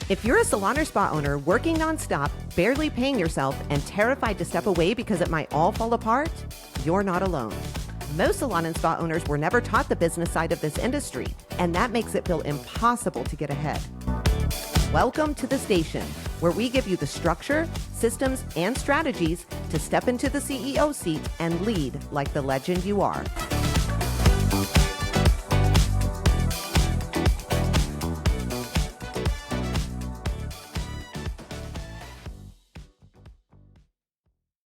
If you're a salon or spa owner working nonstop, barely paying yourself, and terrified to step away because it might all fall apart, you're not alone. Most salon and spa owners were never taught the business side of this industry, and that makes it feel impossible to get ahead. Welcome to the station, where we give you the structure, systems, and strategies to step into the CEO seat and lead like the legend you are.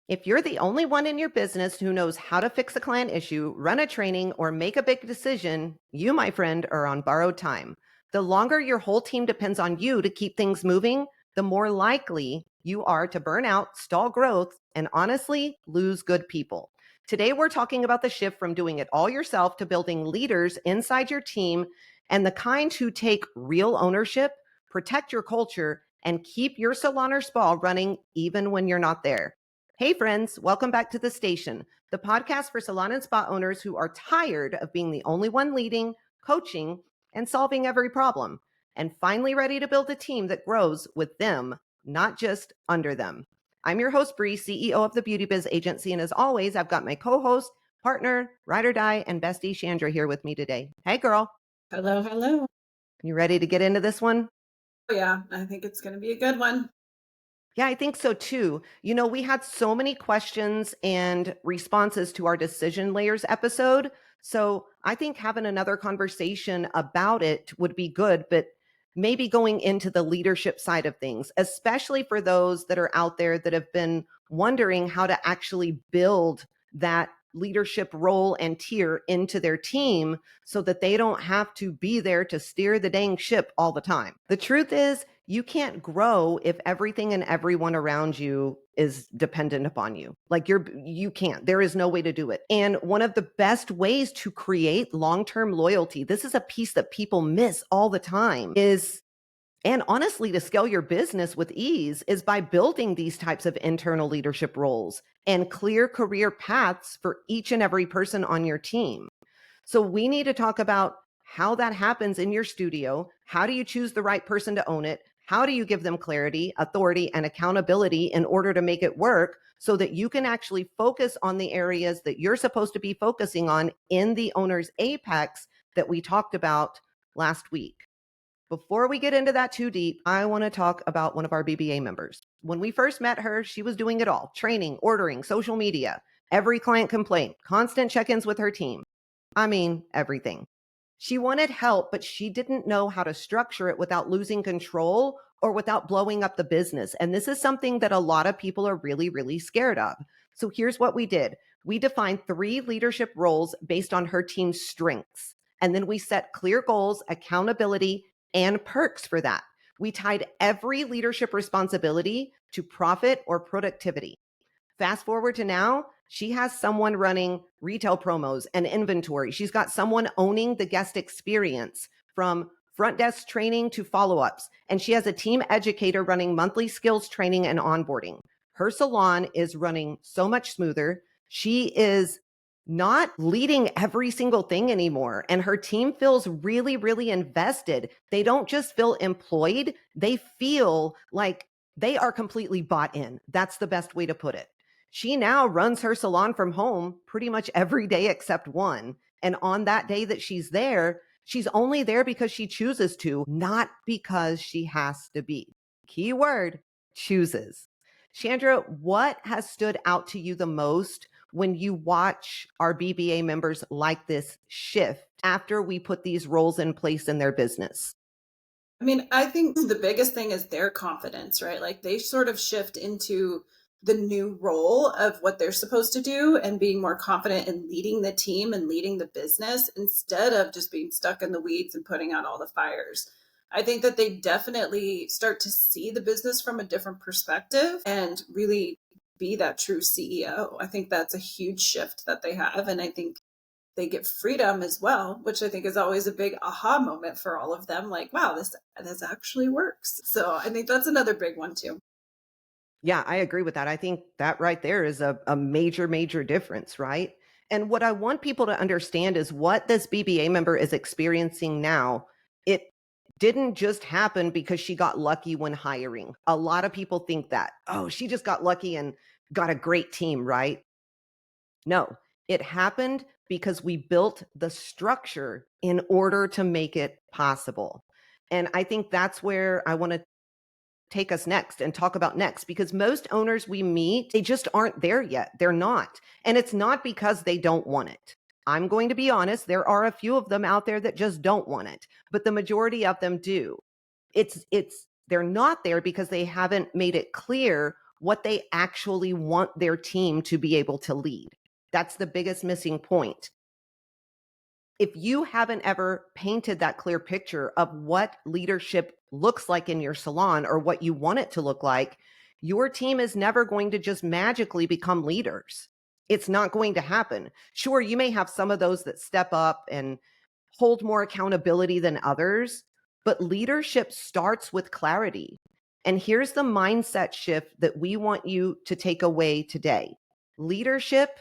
If you're the only one in your business who knows how to fix a client issue, run a training, or make a big decision, you, my friend, are on borrowed time. The longer your whole team depends on you to keep things moving, the more likely you are to burn out, stall growth, and honestly, lose good people. Today, we're talking about the shift from doing it all yourself to building leaders inside your team, and the kind who take real ownership, protect your culture, and keep your salon or spa running even when you're not there. Hey friends, welcome back to the station, the podcast for salon and spa owners who are tired of being the only one leading, coaching, and solving every problem, and finally ready to build a team that grows with them, not just under them. I'm your host, Bree, CEO of the Beauty Biz Agency, and as always, I've got my co-host, partner, ride or die, and bestie Chandra here with me today. Hey girl. Hello, hello. You ready to get into this one? Oh, yeah, I think it's going to be a good one. Yeah, I think so too. You know, we had so many questions and responses to our decision layers episode. So I think having another conversation about it would be good, but maybe going into the leadership side of things, especially for those that are out there that have been wondering how to actually build that leadership role and tier into their team so that they don't have to be there to steer the dang ship all the time. The truth is, you can't grow if everything and everyone around you is dependent upon you. Like you can't. There is no way to do it. And one of the best ways to create long-term loyalty, this is a piece that people miss all the time, and honestly, to scale your business with ease is by building these types of internal leadership roles and clear career paths for each and every person on your team. So we need to talk about how that happens in your studio. How do you choose the right person to own it? How do you give them clarity, authority, and accountability in order to make it work so that you can actually focus on the areas that you're supposed to be focusing on in the owner's apex that we talked about last week? Before we get into that too deep, I want to talk about one of our BBA members. When we first met her, she was doing it all: training, ordering, social media, every client complaint, constant check-ins with her team. I mean, everything. She wanted help, but she didn't know how to structure it without losing control or without blowing up the business. And this is something that a lot of people are really, really scared of. So here's what we did. We defined 3 leadership roles based on her team's strengths. And then we set clear goals, accountability, and perks for that. We tied every leadership responsibility to profit or productivity. Fast forward to now, she has someone running retail promos and inventory. She's got someone owning the guest experience from front desk training to follow-ups. And she has a team educator running monthly skills training and onboarding. Her salon is running so much smoother. She is not leading every single thing anymore. And her team feels really, really invested. They don't just feel employed. They feel like they are completely bought in. That's the best way to put it. She now runs her salon from home pretty much every day except one. And on that day that she's there, she's only there because she chooses to, not because she has to be. Key word, chooses. Chandra, what has stood out to you the most when you watch our BBA members like this shift after we put these roles in place in their business? I mean, I think the biggest thing is their confidence, right? Like they sort of shift into the new role of what they're supposed to do and being more confident in leading the team and leading the business instead of just being stuck in the weeds and putting out all the fires. I think that they definitely start to see the business from a different perspective and really be that true CEO. I think that's a huge shift that they have. And I think they get freedom as well, which I think is always a big aha moment for all of them. Like, wow, this actually works. So I think that's another big one too. Yeah, I agree with that. I think that right there is a major, major difference, right? And what I want people to understand is what this BBA member is experiencing now. It didn't just happen because she got lucky when hiring. A lot of people think that, oh, she just got lucky and got a great team, right? No, it happened because we built the structure in order to make it possible. And I think that's where I want to take us next and talk about next, because most owners we meet, they just aren't there yet. They're not. And it's not because they don't want it. I'm going to be honest, there are a few of them out there that just don't want it, but the majority of them do. They're not there because they haven't made it clear what they actually want their team to be able to lead. That's the biggest missing point. If you haven't ever painted that clear picture of what leadership looks like in your salon or what you want it to look like, your team is never going to just magically become leaders. It's not going to happen. Sure, you may have some of those that step up and hold more accountability than others, but leadership starts with clarity. And here's the mindset shift that we want you to take away today. Leadership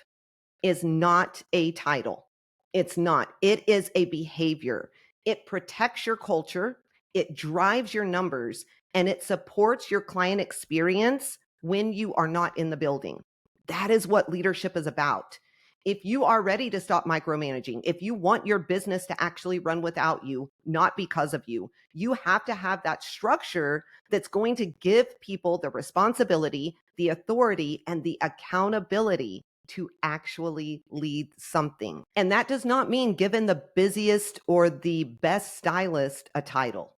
is not a title. It's not. It is a behavior. It protects your culture, it drives your numbers, and it supports your client experience when you are not in the building. That is what leadership is about. If you are ready to stop micromanaging, if you want your business to actually run without you, not because of you, you have to have that structure that's going to give people the responsibility, the authority, and the accountability to actually lead something. And that does not mean giving the busiest or the best stylist a title.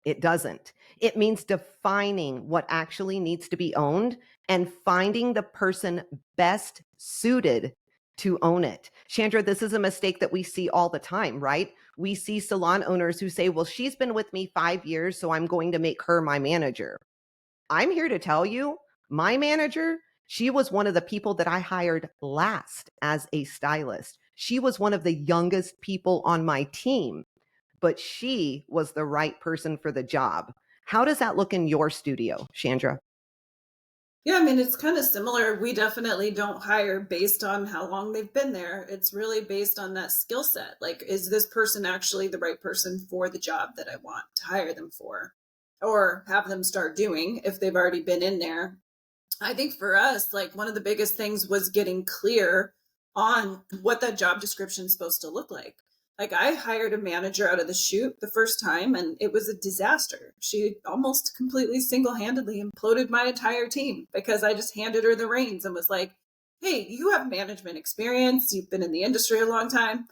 It doesn't. It means defining what actually needs to be owned and finding the person best suited to own it. Chandra, this is a mistake that we see all the time, right? We see salon owners who say, well, she's been with me 5 years, so I'm going to make her my manager. I'm here to tell you, my manager, she was one of the people that I hired last as a stylist. She was one of the youngest people on my team, but she was the right person for the job. How does that look in your studio, Chandra? Yeah, I mean, it's kind of similar. We definitely don't hire based on how long they've been there. It's really based on that skill set. Like, is this person actually the right person for the job that I want to hire them for or have them start doing if they've already been in there? I think for us, like one of the biggest things was getting clear on what that job description is supposed to look like. Like I hired a manager out of the chute the first time and it was a disaster. She almost completely single-handedly imploded my entire team because I just handed her the reins and was like, "Hey, you have management experience. You've been in the industry a long time.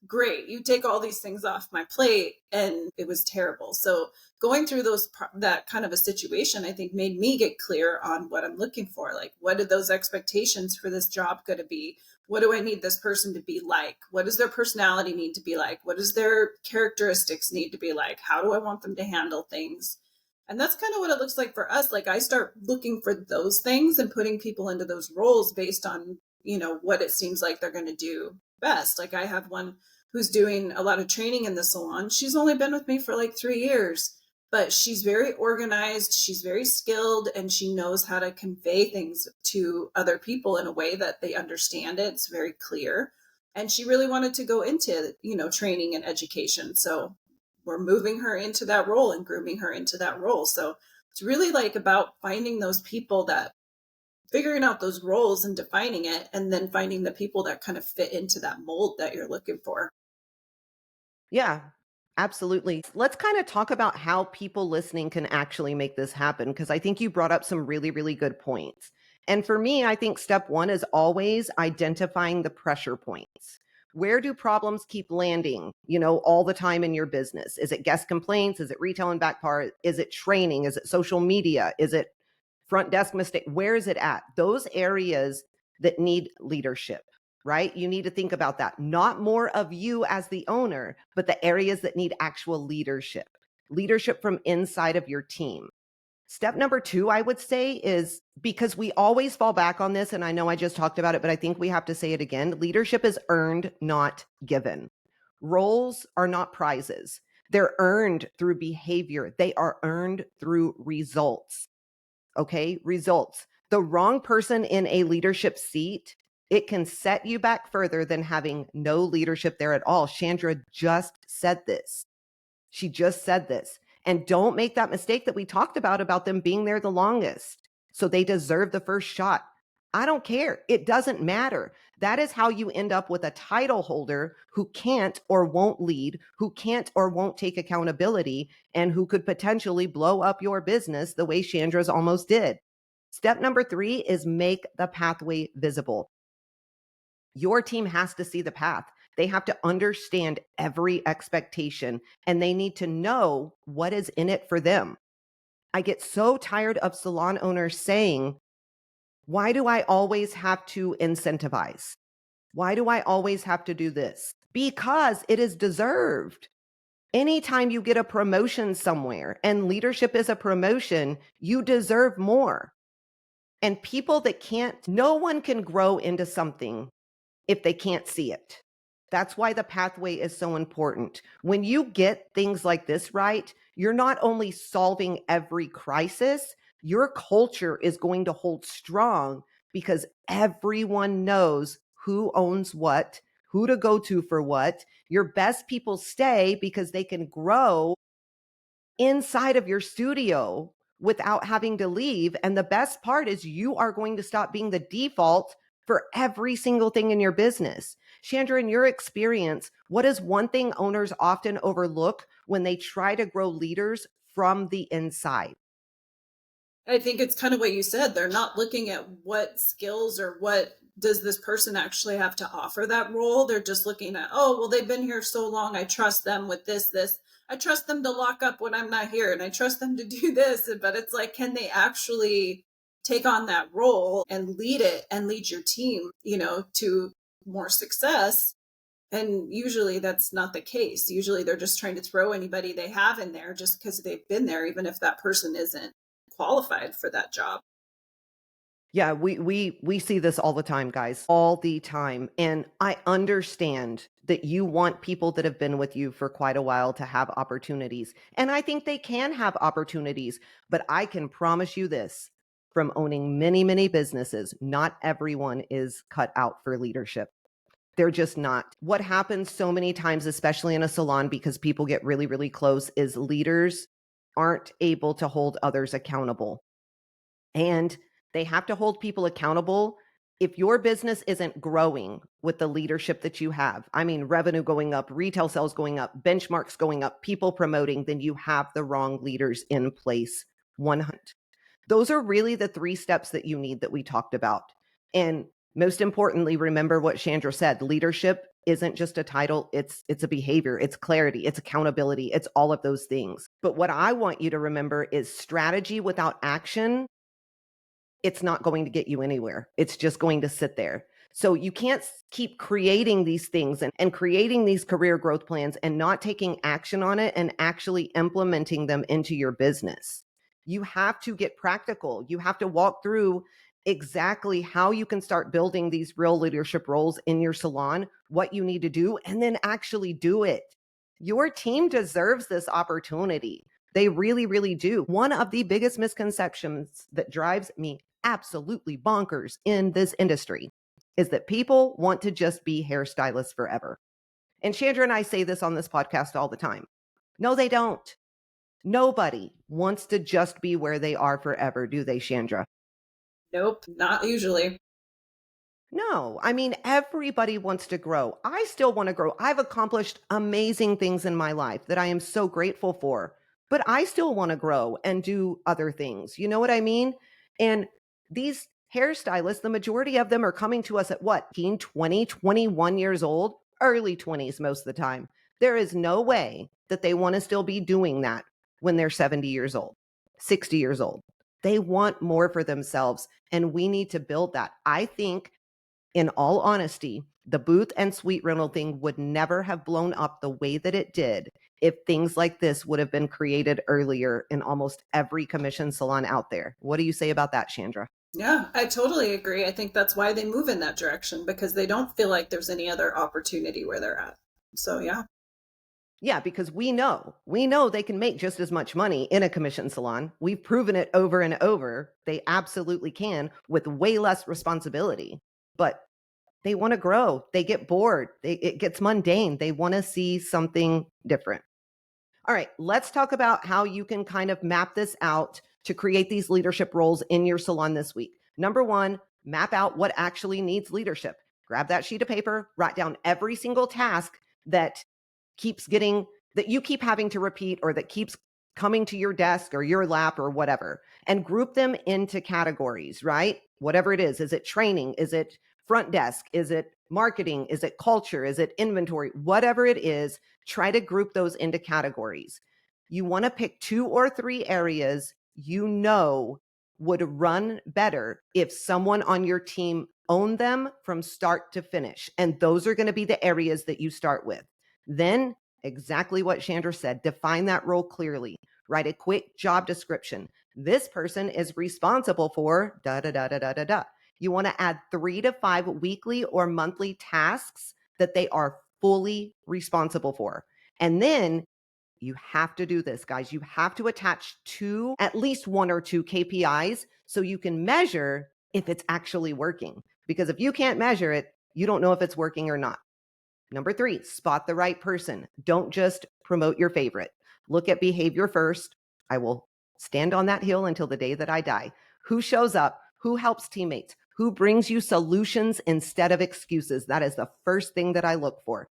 Great, you take all these things off my plate." And it was terrible. So going through that kind of a situation, I think made me get clear on what I'm looking for. Like, what are those expectations for this job going to be? What do I need this person to be like? What does their personality need to be like? What does their characteristics need to be like? How do I want them to handle things? And that's kind of what it looks like for us. Like I start looking for those things and putting people into those roles based on, what it seems like they're going to do best. Like I have one who's doing a lot of training in the salon. She's only been with me for like 3 years, but she's very organized, she's very skilled, and she knows how to convey things to other people in a way that they understand it. It's very clear. And she really wanted to go into, training and education. So we're moving her into that role and grooming her into that role. So it's really like about finding those people that figuring out those roles and defining it, and then finding the people that kind of fit into that mold that you're looking for. Yeah, absolutely. Let's kind of talk about how people listening can actually make this happen, because I think you brought up some really, really good points. And for me, I think step one is always identifying the pressure points. Where do problems keep landing, all the time in your business? Is it guest complaints? Is it retail and back part? Is it training? Is it social media? Is it front desk mistake? Where is it at? Those areas that need leadership, right? You need to think about that. Not more of you as the owner, but the areas that need actual leadership from inside of your team. Step number two, I would say, is because we always fall back on this, and I know I just talked about it, but I think we have to say it again. Leadership is earned, not given. Roles are not prizes. They're earned through behavior. They are earned through results. Okay, results. The wrong person in a leadership seat It can set you back further than having no leadership there at all. Chandra just said this. She just said this. And don't make that mistake that we talked about them being there the longest. So they deserve the first shot. I don't care. It doesn't matter. That is how you end up with a title holder who can't or won't lead, who can't or won't take accountability, and who could potentially blow up your business the way Chandra's almost did. Step number 3 is make the pathway visible. Your team has to see the path. They have to understand every expectation and they need to know what is in it for them. I get so tired of salon owners saying, why do I always have to incentivize? Why do I always have to do this? Because it is deserved. Anytime you get a promotion somewhere, and leadership is a promotion, you deserve more. And people that can't, no one can grow into something if they can't see it. That's why the pathway is so important. When you get things like this right, you're not only solving every crisis, your culture is going to hold strong because everyone knows who owns what, who to go to for what. Your best people stay because they can grow inside of your studio without having to leave. And the best part is you are going to stop being the default for every single thing in your business. Chandra, in your experience, what is one thing owners often overlook when they try to grow leaders from the inside? I think it's kind of what you said. They're not looking at what skills or what does this person actually have to offer that role. They're just looking at, oh, well, they've been here so long. I trust them with this. I trust them to lock up when I'm not here and I trust them to do this. But it's like, can they actually take on that role and lead it and lead your team, to more success? And usually that's not the case. Usually they're just trying to throw anybody they have in there just because they've been there, even if that person isn't qualified for that job. Yeah, we see this all the time, guys, all the time. And I understand that you want people that have been with you for quite a while to have opportunities. And I think they can have opportunities, but I can promise you this from owning many, many businesses, not everyone is cut out for leadership. They're just not. What happens so many times, especially in a salon, because people get really, really close, is leaders aren't able to hold others accountable. And they have to hold people accountable. If your business isn't growing with the leadership that you have, I mean, revenue going up, retail sales going up, benchmarks going up, people promoting, then you have the wrong leaders in place. 100. Those are really the 3 steps that you need that we talked about. And most importantly, remember what Chandra said. Leadership isn't just a title, it's a behavior, it's clarity, it's accountability, it's all of those things. But what I want you to remember is strategy without action, it's not going to get you anywhere. It's just going to sit there. So you can't keep creating these things and creating these career growth plans and not taking action on it and actually implementing them into your business. You have to get practical. You have to walk through exactly how you can start building these real leadership roles in your salon, what you need to do, and then actually do it. Your team deserves this opportunity. They really, really do. One of the biggest misconceptions that drives me absolutely bonkers in this industry is that people want to just be hairstylists forever. And Chandra and I say this on this podcast all the time. No, they don't. Nobody wants to just be where they are forever, do they, Chandra? Nope, not usually. No, I mean, everybody wants to grow. I still want to grow. I've accomplished amazing things in my life that I am so grateful for, but I still want to grow and do other things. You know what I mean? And these hairstylists, the majority of them are coming to us at what, 18, 20, 21 years old, early 20s most of the time. There is no way that they want to still be doing that when they're 70 years old, 60 years old. They want more for themselves, and we need to build that. I think in all honesty, the booth and suite rental thing would never have blown up the way that it did if things like this would have been created earlier in almost every commission salon out there. What do you say about that, Chandra? Yeah, I totally agree. I think that's why they move in that direction because they don't feel like there's any other opportunity where they're at. So, yeah. Yeah, because we know they can make just as much money in a commission salon. We've proven it over and over. They absolutely can with way less responsibility. But They want to grow. They get bored. It gets mundane. They want to see something different. All right, let's talk about how you can kind of map this out to create these leadership roles in your salon this week. Number one, map out what actually needs leadership. Grab that sheet of paper, write down every single task that that you keep having to repeat or that keeps coming to your desk or your lap or whatever, and group them into categories, right? Whatever it is it training? Is it front desk? Is it marketing? Is it culture? Is it inventory? Whatever it is, try to group those into categories. You want to pick 2 or 3 areas you know would run better if someone on your team owned them from start to finish. And those are going to be the areas that you start with. Then, exactly what Chandra said, define that role clearly. Write a quick job description. This person is responsible for da da da da da da da. You want to add 3 to 5 weekly or monthly tasks that they are fully responsible for. And then you have to do this, guys. You have to attach at least 1 or 2 KPIs so you can measure if it's actually working. Because if you can't measure it, you don't know if it's working or not. Number 3, spot the right person. Don't just promote your favorite. Look at behavior first. I will stand on that hill until the day that I die. Who shows up? Who helps teammates? Who brings you solutions instead of excuses? That is the first thing that I look for.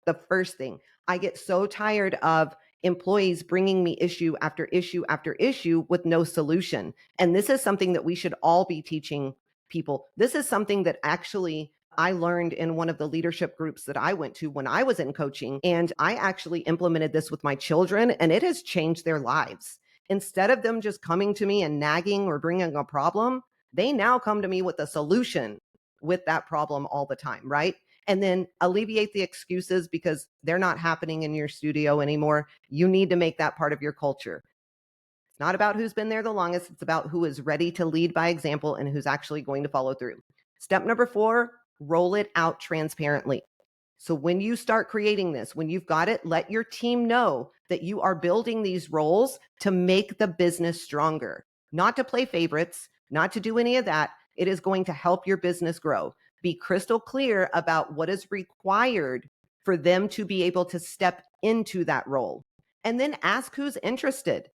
The first thing. I get so tired of employees bringing me issue after issue after issue with no solution. And this is something that we should all be teaching people. This is something that actually I learned in one of the leadership groups that I went to when I was in coaching. And I actually implemented this with my children, and it has changed their lives. Instead of them just coming to me and nagging or bringing a problem, they now come to me with a solution with that problem all the time, right? And then alleviate the excuses because they're not happening in your studio anymore. You need to make that part of your culture. It's not about who's been there the longest. It's about who is ready to lead by example and who's actually going to follow through. Step number 4, roll it out transparently. So when you start creating this, when you've got it, let your team know that you are building these roles to make the business stronger, not to play favorites, not to do any of that. It is going to help your business grow. Be crystal clear about what is required for them to be able to step into that role. And then ask who's interested.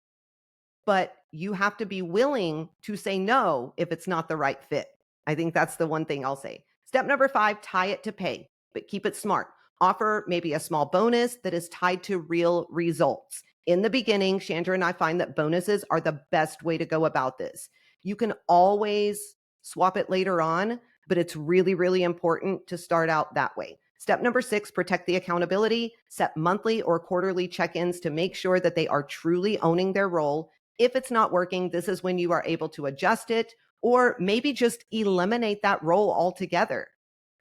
But you have to be willing to say no if it's not the right fit. I think that's the one thing I'll say. Step number 5, tie it to pay, but keep it smart. Offer maybe a small bonus that is tied to real results. In the beginning, Chandra and I find that bonuses are the best way to go about this. You can always swap it later on, but it's really, really important to start out that way. Step number 6, protect the accountability. Set monthly or quarterly check-ins to make sure that they are truly owning their role. If it's not working, this is when you are able to adjust it or maybe just eliminate that role altogether.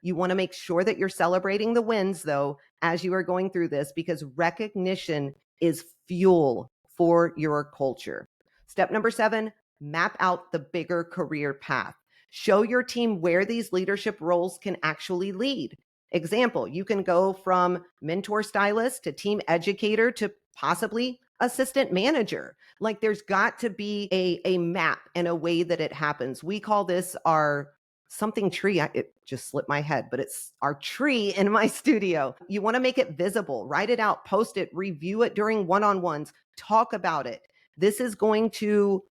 You want to make sure that you're celebrating the wins, though, as you are going through this, because recognition is fuel for your culture. Step number 7, map out the bigger career path. Show your team where these leadership roles can actually lead. Example, you can go from mentor stylist to team educator to possibly assistant manager. Like there's got to be a map and a way that it happens. We call this our something tree. It just slipped my head, but it's our tree in my studio. You want to make it visible, write it out, post it, review it during one-on-ones, talk about it. This is going to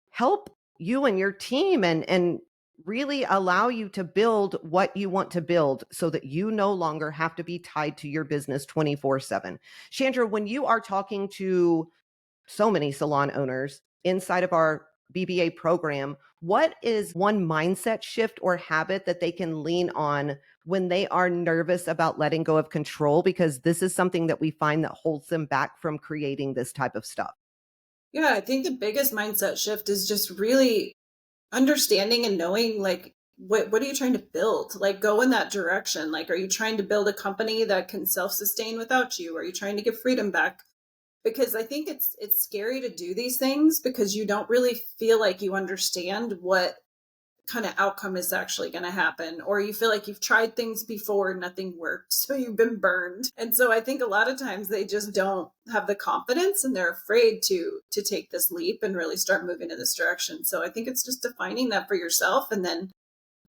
help you and your team and really allow you to build what you want to build so that you no longer have to be tied to your business 24/7. Chandra, when you are talking to so many salon owners inside of our BBA program, what is one mindset shift or habit that they can lean on when they are nervous about letting go of control? Because this is something that we find that holds them back from creating this type of stuff. Yeah, I think the biggest mindset shift is just really understanding and knowing like what are you trying to build? Like go in that direction. Like are you trying to build a company that can self-sustain without you? Are you trying to give freedom back? Because I think it's scary to do these things because you don't really feel like you understand what kind of outcome is actually going to happen, or you feel like you've tried things before, nothing worked, so you've been burned. And so I think a lot of times they just don't have the confidence and they're afraid to take this leap and really start moving in this direction. So I think it's just defining that for yourself and then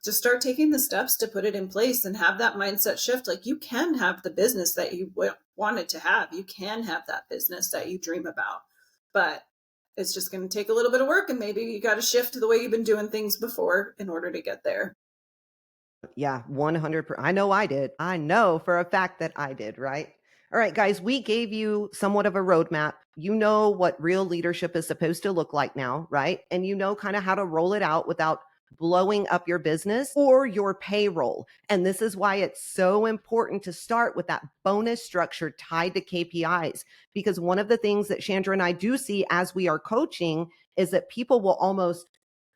just start taking the steps to put it in place and have that mindset shift. Like, you can have the business that you wanted to have. You can have that business that you dream about, but it's just going to take a little bit of work. And maybe you got to shift the way you've been doing things before in order to get there. Yeah, 100%. I know I did. I know for a fact that I did, right? All right, guys, we gave you somewhat of a roadmap. You know what real leadership is supposed to look like now, right? And you know kind of how to roll it out without blowing up your business or your payroll. And this is why it's so important to start with that bonus structure tied to KPIs. Because one of the things that Chandra and I do see as we are coaching is that people will almost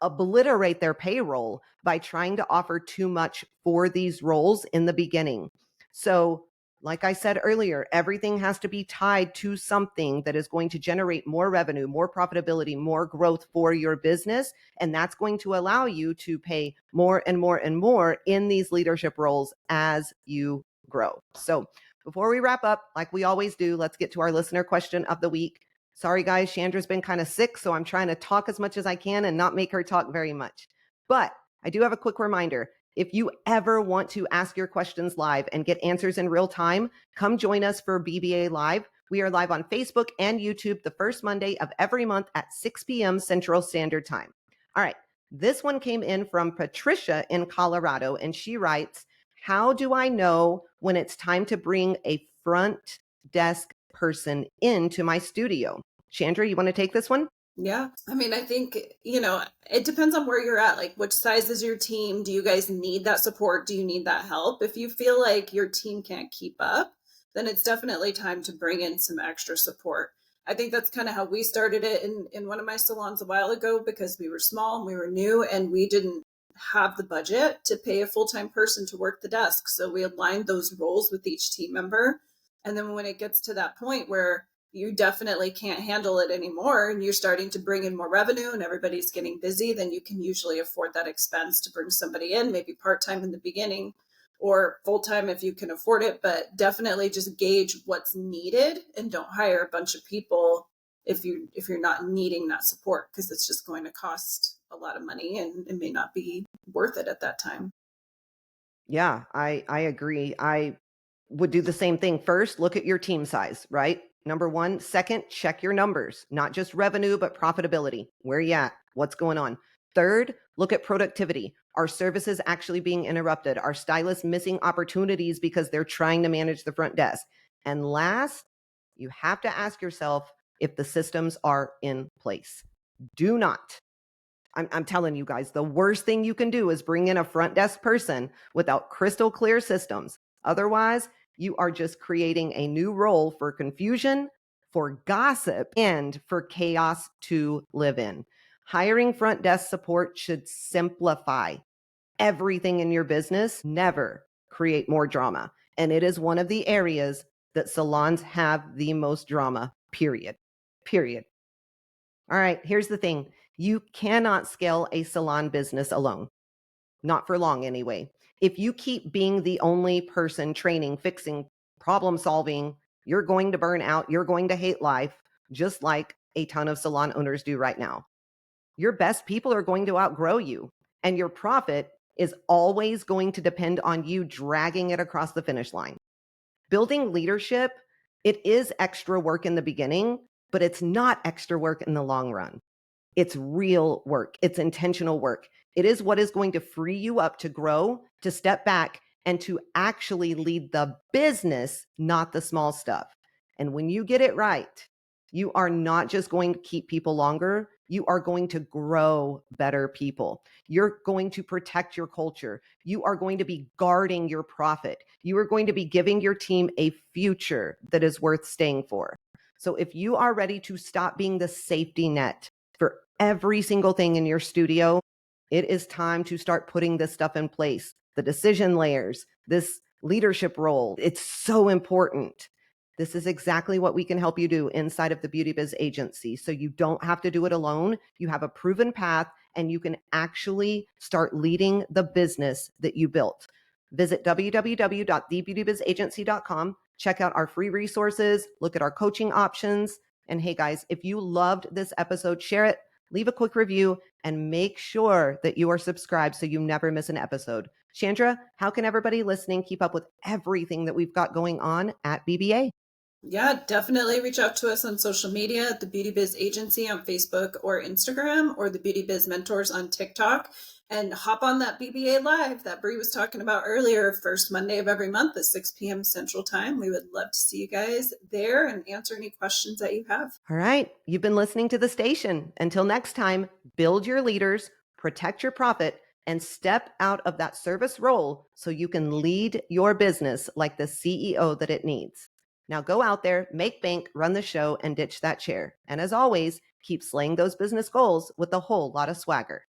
obliterate their payroll by trying to offer too much for these roles in the beginning. So, like I said earlier, everything has to be tied to something that is going to generate more revenue, more profitability, more growth for your business. And that's going to allow you to pay more and more and more in these leadership roles as you grow. So, before we wrap up, like we always do, let's get to our listener question of the week. Sorry, guys, Chandra's been kind of sick, so I'm trying to talk as much as I can and not make her talk very much. But I do have a quick reminder. If you ever want to ask your questions live and get answers in real time, come join us for BBA Live. We are live on Facebook and YouTube the first Monday of every month at 6 p.m. Central Standard Time. All right, this one came in from Patricia in Colorado, and she writes, how do I know when it's time to bring a front desk person into my studio? Chandra, you want to take this one? Yeah. I mean, I think, it depends on where you're at. Like, which size is your team? Do you guys need that support? Do you need that help? If you feel like your team can't keep up, then it's definitely time to bring in some extra support. I think that's kind of how we started it in one of my salons a while ago, because we were small and we were new and we didn't have the budget to pay a full-time person to work the desk. So we aligned those roles with each team member. And then when it gets to that point where you definitely can't handle it anymore and you're starting to bring in more revenue and everybody's getting busy, then you can usually afford that expense to bring somebody in, maybe part-time in the beginning or full-time if you can afford it, but definitely just gauge what's needed and don't hire a bunch of people if you're not needing that support, because it's just going to cost a lot of money and it may not be worth it at that time. Yeah, I agree. I would do the same thing. First, look at your team size, right? Number one. Second, check your numbers, not just revenue, but profitability. Where you at? What's going on? Third, look at productivity. Are services actually being interrupted? Are stylists missing opportunities because they're trying to manage the front desk? And last, you have to ask yourself if the systems are in place. Do not, I'm telling you guys, the worst thing you can do is bring in a front desk person without crystal clear systems. Otherwise, you are just creating a new role for confusion, for gossip, and for chaos to live in. Hiring front desk support should simplify everything in your business, never create more drama. And it is one of the areas that salons have the most drama, period. Period. All right, here's the thing. You cannot scale a salon business alone. Not for long, anyway. If you keep being the only person training, fixing, problem solving, you're going to burn out. You're going to hate life, just like a ton of salon owners do right now. Your best people are going to outgrow you, and your profit is always going to depend on you dragging it across the finish line. Building leadership, it is extra work in the beginning, but it's not extra work in the long run. It's real work. It's intentional work. It is what is going to free you up to grow, to step back, and to actually lead the business, not the small stuff. And when you get it right, you are not just going to keep people longer. You are going to grow better people. You're going to protect your culture. You are going to be guarding your profit. You are going to be giving your team a future that is worth staying for. So if you are ready to stop being the safety net for every single thing in your studio, it is time to start putting this stuff in place. The decision layers, this leadership role, it's so important. This is exactly what we can help you do inside of the Beauty Biz Agency. So you don't have to do it alone. You have a proven path and you can actually start leading the business that you built. Visit www.thebeautybizagency.com. Check out our free resources, look at our coaching options. And hey guys, if you loved this episode, share it. leave a quick review, and make sure that you are subscribed so you never miss an episode. Chandra, how can everybody listening keep up with everything that we've got going on at BBA? Yeah, definitely reach out to us on social media at the Beauty Biz Agency on Facebook or Instagram, or the Beauty Biz Mentors on TikTok. And hop on that BBA Live that Brie was talking about earlier, first Monday of every month at 6 p.m. Central Time. We would love to see you guys there and answer any questions that you have. All right, you've been listening to the station. Until next time, build your leaders, protect your profit, and step out of that service role so you can lead your business like the CEO that it needs. Now go out there, make bank, run the show, and ditch that chair. And as always, keep slaying those business goals with a whole lot of swagger.